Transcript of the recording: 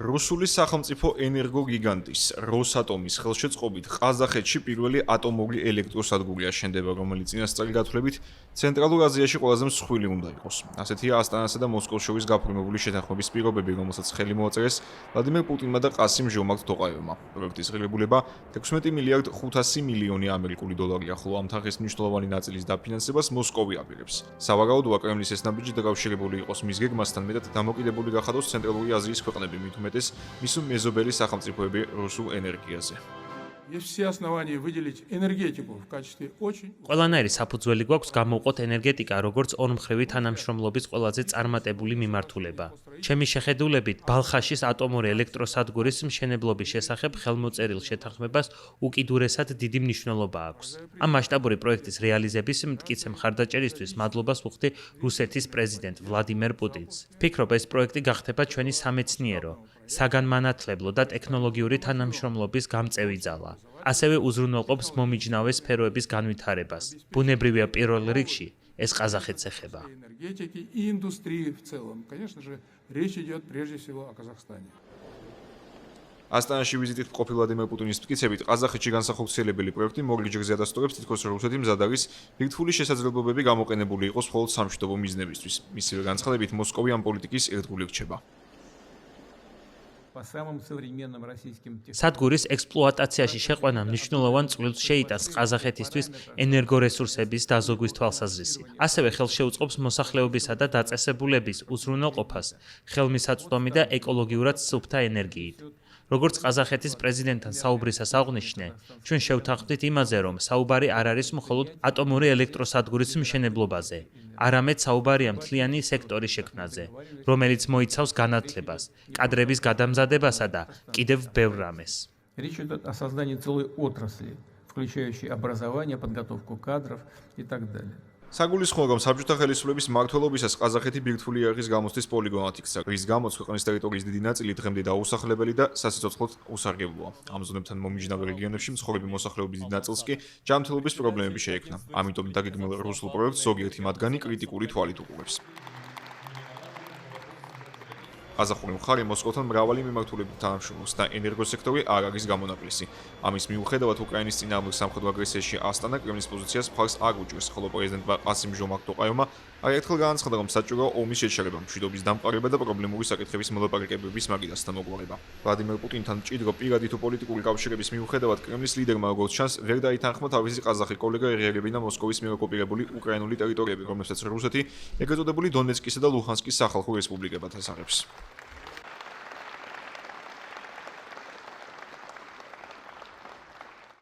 რუსული სახელმწიფო ენერგოგიგანტის როსატომის ხელშეწყობით ყაზახეთში პირველი ატომური ელექტროსადგური აშენდება, რომელიც წინასწარი გათვლებით ცენტრალურ აზიაში ყველაზე მსხვილი უნდა იყოს. ასეთია ასტანასა და მოსკოვს შორის გაფორმებული შეთანხმების პირობები, რომელსაც ხელი მოაწერეს ვლადიმერ პუტინმა და ყასიმ ჟომართ ტოყაევმა. პროექტის ღირებულება 16 მილიარდ 500 მილიონი ამერიკული დოლარია, ხოლო ამ თანხის მნიშვნელოვანი ნაწილის დაფინანსებას მოსკოვი აპირებს. სავარაუდოა, კრემლის ეს ნაბიჯი დაკავშირებული იყოს მის გეგმასთან, მეტად დამოკიდებული გახადოს ცენტრალური აზიის ქვეყნები, მით უმეტეს მის მეზობელი სახელმწიფოები რუსულ ენერგიაზე. Есть все основания выделить энергетику в качестве очень... ყველანაირი საფუძველი გვაქვს გამოვყოთ ენერგეტიკა როგორც ორმხრივი თანამშრომლობის ყველაზე წარმატებული მიმართულება. ჩემი შეხედულებით, ბალხაშის ატომური ელექტროსადგურის მშენებლობის შესახებ ხელმოწერილ შეთანხმებას უკიდურესად დიდი მნიშვნელობა აქვს. ამ მასშტაბური პროექტის რეალიზების მტკიცე მხარდაჭერისთვის მადლობას ვუხდი რუსეთის პრეზიდენტ ვლადიმერ პუტინს. ვფიქრობ, ეს პროექტი გახდება ჩვენი სამეცნიერო, საგანმანათლებლო და ტექნოლოგიური თანამშრომლობის გამწევი ძალა. ასევე უზრუნველყოფს მომიჯნავე სფეროების განვითარებას. ბუნებრივია პირველ რიგში ეს ყაზახეთს ეხება. энергетики и индустрии в целом. Конечно же, речь идет прежде всего о Казахстане. ასტანაში ვიზიტით ყოფილი ვლადიმერ პუტინის მტკიცებით, ყაზახეთში განსახორციელებელი პროექტი მორიგჯერზე ადასტურებს, თითქოს რუსეთი მზად არის ბირთვული შესაძლებლობები გამოყენებული იყოს მხოლოდ სამშვიდობო მიზნებისთვის. მისივე განცხადებით, მოსკოვი ამ პოლიტიკის ერთგული რჩება. სადგურის ექსპლუატაციაში შეყვანა მნიშვნელოვან წვლილს შეიტანს ყაზახეთისთვის ენერგორესურსების დაზოგვის თვალსაზრისით. ასევე ხელს შეუწყობს მოსახლეობისა და დაწესებულების უზრუნველყოფას ხელმისაწვდომი და ეკოლოგიურად სუფთა ენერგიით. როგორც ყაზახეთის პრეზიდენტთან საუბრისას აღნიშნე, ჩვენ შევთანხმდით იმაზე, რომ საუბარი არ არის მხოლოდ ატომური ელექტროსადგურის მშენებლობაზე, არამედ საუბარია მთლიანი სექტორის შექმნაზე, რომელიც მოიცავს განათლებას, კადრების გადამზადებასა და კიდევ ბევრ რამეს. Речь идет о создании целой отрасли, включающей образование, подготовку кадров и так далее. საგულისხმოა, რომ საბჭოთა ხელისუფლების მმართველობისას ყაზახეთი ბირთვული იარაღის გამოცდის პოლიგონად იქცა, რის გამოც ქვეყნის ტერიტორიის დიდი ნაწილი დღემდე დაუსახლებელი და სასიცოცხლოდ უსარგებლოა. ამ ზონებთან მომიჯნავე რეგიონებში მცხოვრები მოსახლეობის დიდ ნაწილს კი ჯანმრთელობის პრობლემები შეექმნა. ამიტომ დაგეგმილ რუსულ პროექტს ზოგიერთი მათგანი კრიტიკული თვალით უყურებს. ყაზახური მხარე მოსკოვთან მრავალი მიმართულებით თანამშრომლობს და ენერგოსექტორი არ არის გამონაკლისი. ამის მიუხედავად, უკრაინის წინააღმდეგ სამხედრო აგრესიაში ასტანა კრემლის პოზიციას მხარს არ უჭერს, ხოლო პრეზიდენტმა ყასიმ ჟომართ ტოყაევმა არაერთხელ განაცხადა, რომ საჭიროა ომის შეჩერება, მშვიდობის დამყარება და პრობლემური საკითხების მოლაპარაკებების მაგიდასთან მოგვარება. ვლადიმერ პუტინთან მჭიდრო პირადი თუ პოლიტიკური კავშირების მიუხედავად, კრემლის ლიდერმა როგორც ჩანს, ვერ დაითანხმა თავისი ყაზახი კოლეგა ეღიარებინა მოსკოვის მიერ ოკუპირებული უკრაინული ტერიტორიები, რომლებსაც რუსეთი ეგრეთ წოდებული დონეცკისა და ლუჰანსკის სახალხო რესპუბლიკებად ასახავს.